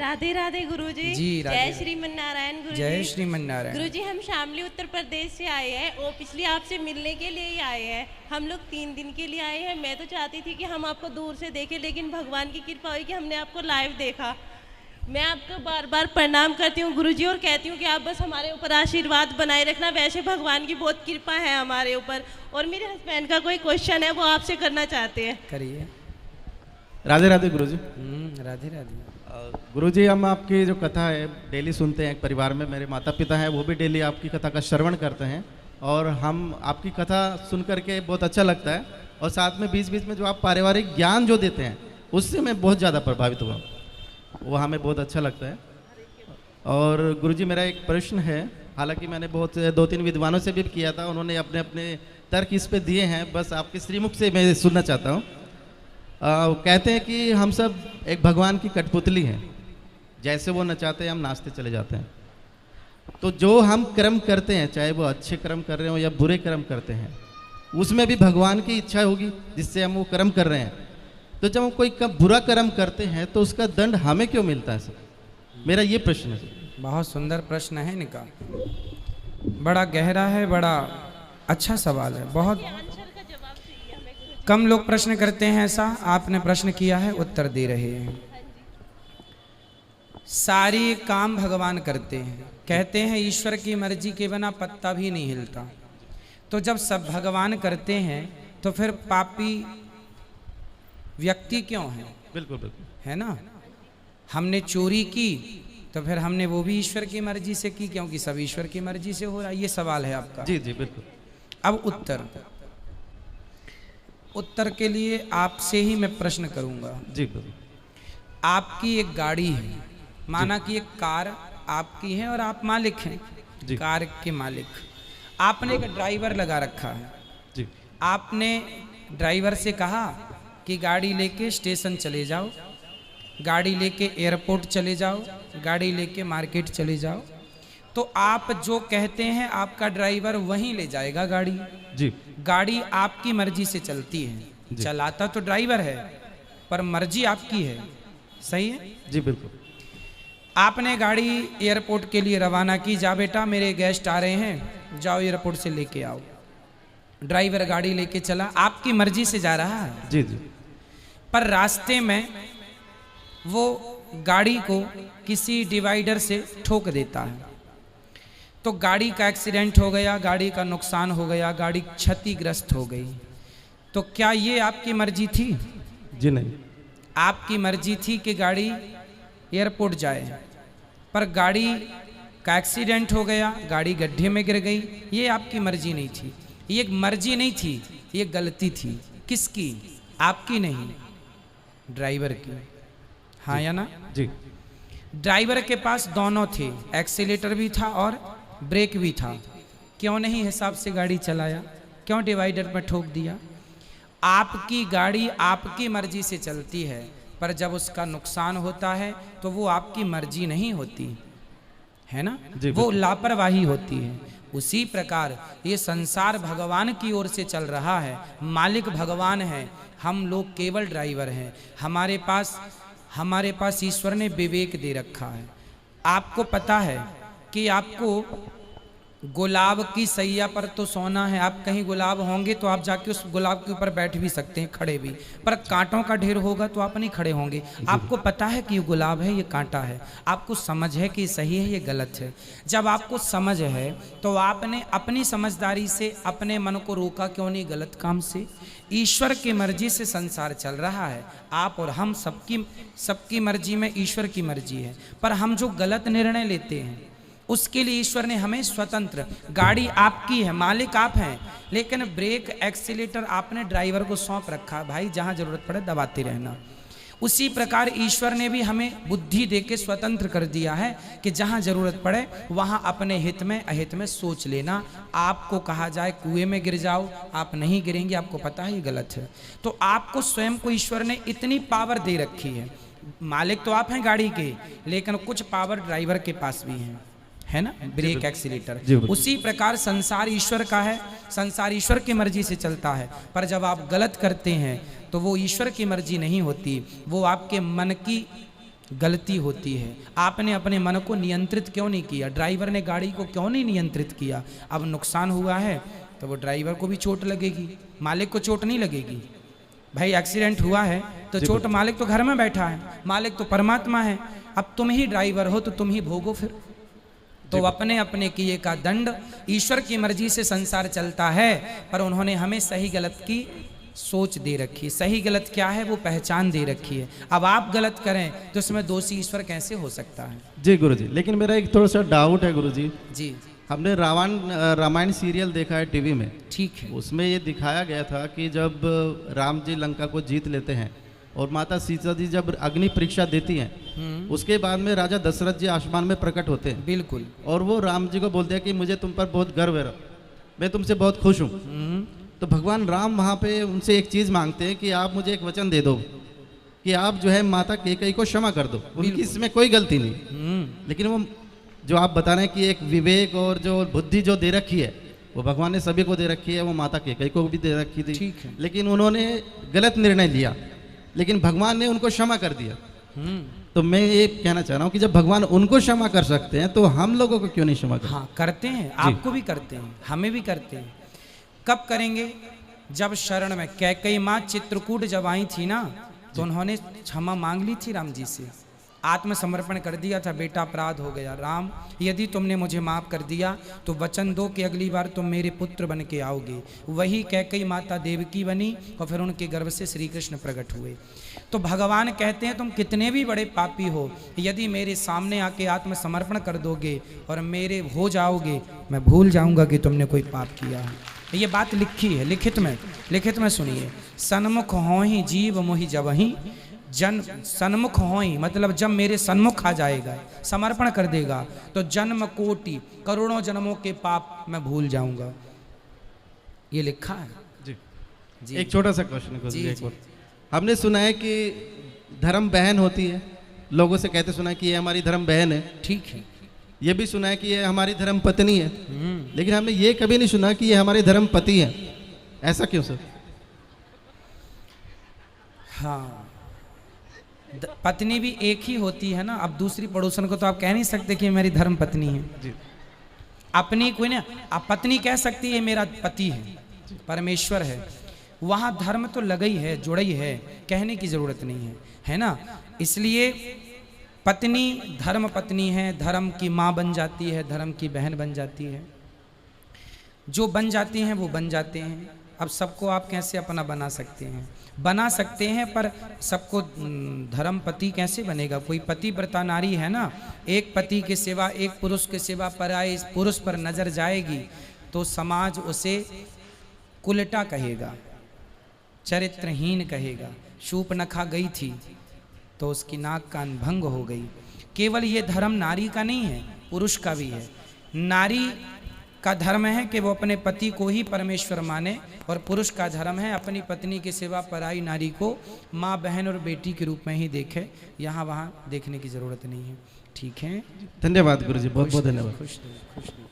राधे राधे गुरुजी। जी, राधे जय राधे। श्रीमन्नारायण गुरुजी। जय श्रीमन्नारायण। गुरुजी, हम शामली उत्तर प्रदेश से आए हैं और पिछले आपसे मिलने के लिए ही आए हैं। हम लोग 3 दिन के लिए आए हैं। मैं तो चाहती थी कि हम आपको दूर से देखें, लेकिन भगवान की कृपा हुई कि हमने आपको लाइव देखा। मैं आपको बार बार प्रणाम करती हूँ गुरुजी और कहती हूँ कि आप बस हमारे ऊपर आशीर्वाद बनाए रखना। वैसे भगवान की बहुत कृपा है हमारे ऊपर। और मेरे हस्बैंड का कोई क्वेश्चन है, वो आपसे करना चाहते हैं। करिए। राधे राधे गुरुजी। राधे राधे। गुरुजी, हम आपकी जो कथा है डेली सुनते हैं। एक परिवार में मेरे माता पिता हैं, वो भी डेली आपकी कथा का श्रवण करते हैं और हम आपकी कथा सुन करके बहुत अच्छा लगता है। और साथ में बीच बीच में जो आप पारिवारिक ज्ञान जो देते हैं उससे मैं बहुत ज़्यादा प्रभावित हुआ, वो हमें बहुत अच्छा लगता है। और गुरुजी, मेरा एक प्रश्न है, हालांकि मैंने बहुत 2-3 विद्वानों से भी किया था, उन्होंने अपने अपने तर्क इस पे दिए हैं, बस आपके श्रीमुख से मैं सुनना चाहता हूँ। कहते हैं कि हम सब एक भगवान की कठपुतली हैं, जैसे वो नचाते हैं हम नाचते चले जाते हैं। तो जो हम कर्म करते हैं, चाहे वो अच्छे कर्म कर रहे हो या बुरे कर्म करते हैं, उसमें भी भगवान की इच्छा होगी जिससे हम वो कर्म कर रहे हैं। तो जब हम कोई बुरा कर्म करते हैं तो उसका दंड हमें क्यों मिलता है सर? मेरा ये प्रश्न है सर। बहुत सुंदर प्रश्न है इनका, बड़ा गहरा है, बड़ा अच्छा सवाल है। बहुत कम लोग प्रश्न करते हैं ऐसा, आपने प्रश्न किया है, उत्तर दे रहे हैं। सारी काम भगवान करते हैं। कहते हैं ईश्वर की मर्जी के बिना पत्ता भी नहीं हिलता। तो जब सब भगवान करते हैं तो फिर पापी व्यक्ति क्यों है? बिल्कुल बिल्कुल, है ना। हमने चोरी की तो फिर हमने वो भी ईश्वर की मर्जी से की, क्योंकि सब ईश्वर की मर्जी से हो रहा है। ये सवाल है आपका। जी जी बिल्कुल। अब उत्तर के लिए आपसे ही मैं प्रश्न करूंगा। जी बिल्कुल। आपकी एक गाड़ी है, माना कि एक कार आपकी है और आप मालिक हैं, कार के मालिक। आपने एक ड्राइवर लगा रखा है। जी। आपने ड्राइवर से कहा कि गाड़ी लेके स्टेशन चले जाओ, गाड़ी लेके एयरपोर्ट चले जाओ, गाड़ी लेके मार्केट चले जाओ। तो आप जो कहते हैं आपका ड्राइवर वहीं ले जाएगा गाड़ी। जी। गाड़ी आपकी मर्जी से चलती है, चलाता तो ड्राइवर है पर मर्जी आपकी है। सही है? जी बिल्कुल। आपने गाड़ी एयरपोर्ट के लिए रवाना की, जा बेटा मेरे गेस्ट आ रहे हैं, जाओ एयरपोर्ट से लेके आओ। ड्राइवर गाड़ी लेके चला, आपकी मर्जी से जा रहा है। जी जी। पर रास्ते में वो गाड़ी को किसी डिवाइडर से ठोक देता है, तो गाड़ी का एक्सीडेंट हो गया, गाड़ी का नुकसान हो गया, गाड़ी क्षतिग्रस्त हो गई। तो क्या ये आपकी मर्जी थी? जी नहीं। आपकी मर्जी थी कि गाड़ी एयरपोर्ट जाए, पर गाड़ी का एक्सीडेंट हो गया, गाड़ी गड्ढे में गिर गई। ये आपकी मर्जी नहीं थी, ये मर्जी नहीं थी, ये गलती थी। किसकी? आपकी नहीं, ड्राइवर की। हाँ या ना? जी। ड्राइवर के पास दोनों थे, एक्सीलेटर भी था और ब्रेक भी था। क्यों नहीं हिसाब से गाड़ी चलाया? क्यों डिवाइडर पर ठोक दिया? आपकी गाड़ी आपकी मर्जी से चलती है, पर जब उसका नुकसान होता है तो वो आपकी मर्जी नहीं होती है ना, वो लापरवाही होती है। उसी प्रकार ये संसार भगवान की ओर से चल रहा है, मालिक भगवान है, हम लोग केवल ड्राइवर हैं। हमारे पास ईश्वर ने विवेक दे रखा है। आपको पता है कि आपको गुलाब की सैया पर तो सोना है। आप कहीं गुलाब होंगे तो आप जाके उस गुलाब के ऊपर बैठ भी सकते हैं, खड़े भी, पर कांटों का ढेर होगा तो आप नहीं खड़े होंगे। आपको पता है कि ये गुलाब है, ये कांटा है, आपको समझ है कि सही है, ये गलत है। जब आपको समझ है तो आपने अपनी समझदारी से अपने मन को रोका क्यों नहीं गलत काम से? ईश्वर की मर्जी से संसार चल रहा है। आप और हम सबकी मर्जी में ईश्वर की मर्जी है, पर हम जो गलत निर्णय लेते हैं उसके लिए ईश्वर ने हमें स्वतंत्र, गाड़ी आपकी है, मालिक आप हैं, लेकिन ब्रेक एक्सीलेटर आपने ड्राइवर को सौंप रखा, भाई जहां जरूरत पड़े दबाते रहना। उसी प्रकार ईश्वर ने भी हमें बुद्धि देके स्वतंत्र कर दिया है कि जहां जरूरत पड़े वहां अपने हित में अहित में सोच लेना। आपको कहा जाए कुएं में गिर जाओ, आप नहीं गिरेंगे, आपको पता है ये गलत है। तो आपको स्वयं को ईश्वर ने इतनी पावर दे रखी है। मालिक तो आप हैं गाड़ी के, लेकिन कुछ पावर ड्राइवर के पास भी है ना, ब्रेक एक्सीलेटर। उसी प्रकार संसार ईश्वर का है, संसार ईश्वर की मर्जी से चलता है, पर जब आप गलत करते हैं तो वो ईश्वर की मर्जी नहीं होती, वो आपके मन की गलती होती है। आपने अपने मन को नियंत्रित क्यों नहीं किया? ड्राइवर ने गाड़ी को क्यों नहीं नियंत्रित किया? अब नुकसान हुआ है तो वो ड्राइवर को भी चोट लगेगी, मालिक को चोट नहीं लगेगी। भाई एक्सीडेंट हुआ है तो चोट मालिक तो घर में बैठा है, मालिक तो परमात्मा है। अब तुम ही ड्राइवर हो तो तुम ही भोगो फिर। तो अपने अपने किए का दंड, ईश्वर की मर्जी से संसार चलता है, पर उन्होंने हमें सही गलत की सोच दे रखी है। सही गलत क्या है वो पहचान दे रखी है। अब आप गलत करें तो इसमें दोषी ईश्वर कैसे हो सकता है? जी गुरुजी, लेकिन मेरा एक थोड़ा सा डाउट है गुरुजी। जी हमने रामायण सीरियल देखा है टीवी में, ठीक है। उसमें ये दिखाया गया था कि जब राम जी लंका को जीत लेते हैं और माता सीता जी जब अग्नि परीक्षा देती हैं, उसके बाद में राजा दशरथ जी आसमान में प्रकट होते हैं। बिल्कुल। और वो राम जी को बोलते हैं कि मुझे तुम पर बहुत गर्व है, मैं तुमसे बहुत खुश हूँ। तो भगवान राम वहाँ पे उनसे एक चीज़ मांगते हैं कि आप मुझे एक वचन दे दो कि आप जो है माता कैकेयी को क्षमा कर दो, उनकी इसमें कोई गलती नहीं। लेकिन वो जो आप बता रहे हैं कि एक विवेक और जो बुद्धि जो दे रखी है वो भगवान ने सभी को दे रखी है, वो माता कैकेयी को भी दे रखी थी। ठीक है। लेकिन उन्होंने गलत निर्णय लिया, लेकिन भगवान ने उनको क्षमा कर दिया। तो मैं ये कहना चाह रहा हूँ कि जब भगवान उनको क्षमा कर सकते हैं तो हम लोगों को क्यों नहीं क्षमा करते? हाँ करते हैं, आपको भी करते हैं, हमें भी करते हैं। कब करेंगे? जब शरण में कैकेयी माँ चित्रकूट जब आई थी ना, तो उन्होंने क्षमा मांग ली थी राम जी से, आत्मसमर्पण कर दिया था, बेटा अपराध हो गया, राम यदि तुमने मुझे माफ़ कर दिया तो वचन दो कि अगली बार तुम मेरे पुत्र बन के आओगे। वही कैकेयी माता देवकी बनी और फिर उनके गर्भ से श्री कृष्ण प्रकट हुए। तो भगवान कहते हैं तुम कितने भी बड़े पापी हो, यदि मेरे सामने आके आत्मसमर्पण कर दोगे और मेरे हो जाओगे, मैं भूल जाऊंगा कि तुमने कोई पाप किया है। ये बात लिखी है, लिखित में सुनिए। सन्मुख हो ही जीव मोहि जबहि जन, सन्मुख हो ही मतलब जब मेरे सन्मुख आ जाएगा, समर्पण कर देगा, तो जन्म कोटि करोड़ों जन्मों के पाप मैं भूल जाऊंगा। ये लिखा है जी। जी। एक छोटा सा क्वेश्चन जी, एक जी। और। हमने सुना है कि धर्म बहन होती है, लोगों से कहते सुना है कि ये हमारी धर्म बहन है। ठीक है। ये भी सुना है कि ये हमारी धर्म पत्नी है, लेकिन हमने ये कभी नहीं सुना कि ये हमारे धर्म पति है। ऐसा क्यों सर? हाँ, पत्नी भी एक ही होती है ना। अब दूसरी पड़ोसन को तो आप कह नहीं सकते कि मेरी धर्म पत्नी है जी। अपनी कोई ना, आप पत्नी कह सकती है मेरा पति है, परमेश्वर है। वहाँ धर्म तो लगा ही है, जुड़ा ही है, कहने की जरूरत नहीं है, है ना। इसलिए पत्नी धर्म पत्नी है, धर्म की माँ बन जाती है, धर्म की बहन बन जाती है। जो बन जाती हैं वो बन जाते हैं। अब सबको आप कैसे अपना बना सकते हैं? बना सकते हैं, पर सबको धर्म पति कैसे बनेगा? कोई पति व्रता नारी है ना, एक पति के सिवा, एक पुरुष के सिवा पराये पुरुष पर नजर जाएगी तो समाज उसे कुलटा कहेगा, चरित्रहीन कहेगा। शूर्पणखा गई थी तो उसकी नाक कान भंग हो गई। केवल ये धर्म नारी का नहीं है, पुरुष का भी है। नारी का धर्म है कि वो अपने पति को ही परमेश्वर माने, और पुरुष का धर्म है अपनी पत्नी के सिवा पराई नारी को माँ, बहन और बेटी के रूप में ही देखे। यहाँ वहाँ देखने की जरूरत नहीं है। ठीक है, धन्यवाद गुरुजी, बहुत बहुत धन्यवाद। खुश रहो, खुश रहो।